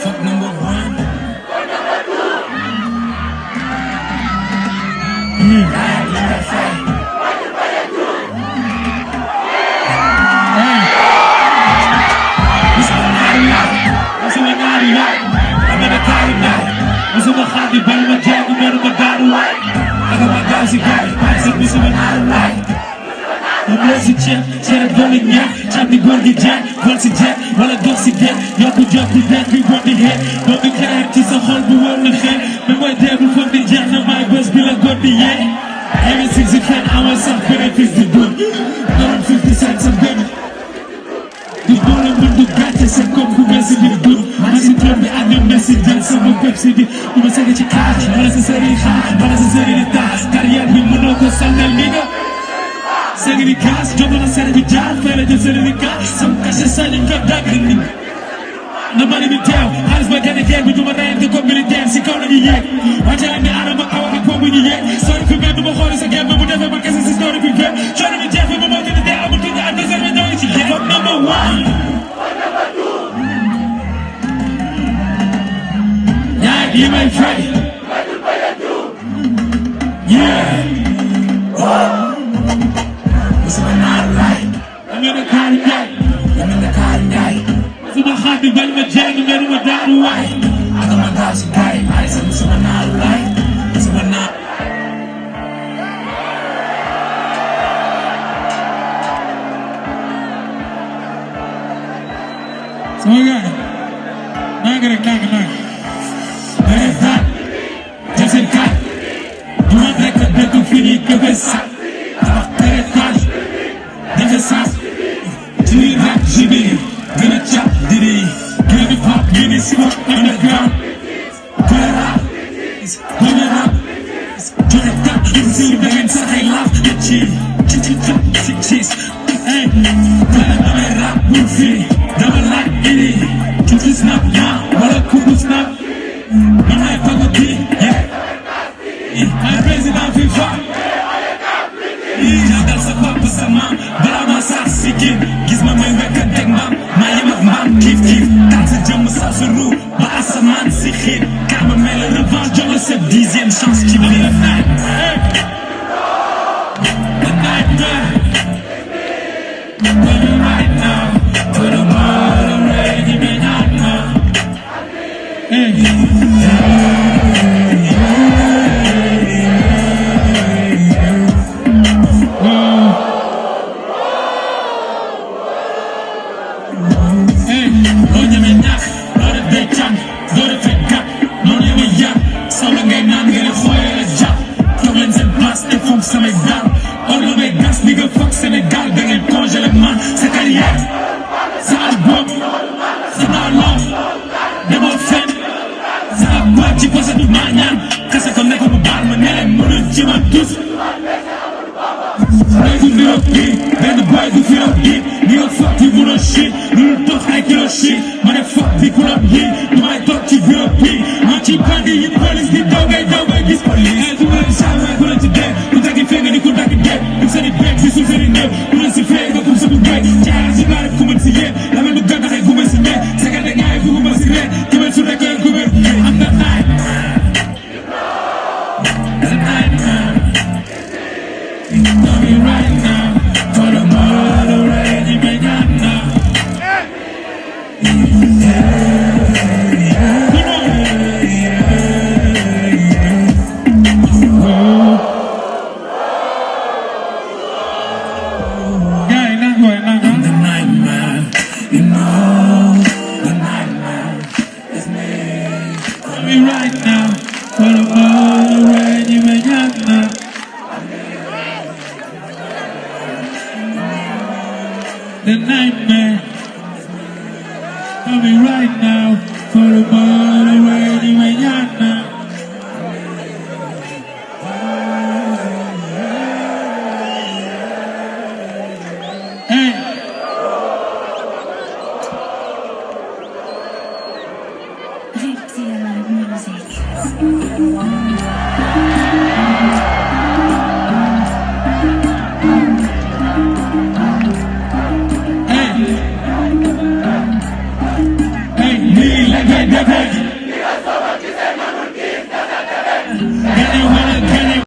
Fuck number one. Chappi guardi jet, forse jet, wala dox si jet, yokku jox di jet bi boo di xeet, boo di xeer ci sa xol bu wër na xeet, mais mooy deebul foog di jeex na may bés bi la góor di yee. Investir si fen amal sax bénéfice di dund, doon 50 cent sa benn. di boole mën du gàcce sa koom ku mel si biir dund, man si tool bi ànd Messi jël sama bépp si di, du ma sëgg ci kaaj, wala sa sëriñ xaaj, wala sa sëriñ di taas, carrière bi mënoo ko sànnal ni nga. Sëriñ di kaas, jotoon na sëriñ bi jaar, fay la jël sëriñ di kaas, sam kase sañu nga dagg nit. na mari bi teew, xaalis ba gën a geer bi du ma reyante comme militaire, si kaw nañu yéeg, wàcce leen ni Adama Awa ak boobu ñu yéeg, sori fi mel du ma xooli sa gerte mu defee ba kese si story bi fépp, coono bi jeex fi ba moo gën a dee amul tuuti adversaire bi ñoo ngi ci yéeg. Fuck number one. Ñaar yi may fay. Yeah. Bañ ma jàng meru ma daanu waay ak ma gaaw si gaay maay sa musuma naaru laay musuma naa sama gaay naa nga rek naa nga naa nga jël seen kaat du ma nekk dëkk fii nii këfe sax tabax teretage defe saas ci rap ji bi gën a cap diri gën a pop gën a smoke underground gën a rap gën a rap gën a tap gën si da ngeen sax ay laaf ci hey damay rap bu fii dama laaj iri tuuti snap ñaa wala kubu snap man may fago kii ay président FIFA jàngal sa papa sa maam balaa ma sax si kii gis ma may wekk teg mbaam maa yem ak mbaam kiif kiif taal sa jëmm sa sa ruu ba asamaan si xiir kaa ma mel la revanche jox la sa 10e chance ci biir la night the nightmare tell me right now for the mother ready me not now samay daal or la may gas ni nga foog Sénégal da ngeen congelé man sa carrière sa album sa naaloo demoo fenn sa boîte ci poset du maa ñaan kase ko nekk bu baal ma ne leen mënul ci man tous day du niroog kii benn boy du firoog kii ni nga foog ci mënoo shit lu dox ay kilo shit ma ne foog ci kulob yi du may toog ci bureau bi ma ci bandi yi police di daw ngay gis police du may jamais ku la ci dee ni ku dakk dee du seen i beeg si suuf seen i néew ku la si fee nga kum sa bu géej jaar si baarab ku mën si yéen la mel nu gànnaxee ku mën si nee sa gànnax ñaay ku mën si nee ku mën su nekkee ku mën am na night the night man tell me right now for the mother ready me not now right now for the mother ready me not now the nightmare tell me right now for the mother ready me not now hey bébé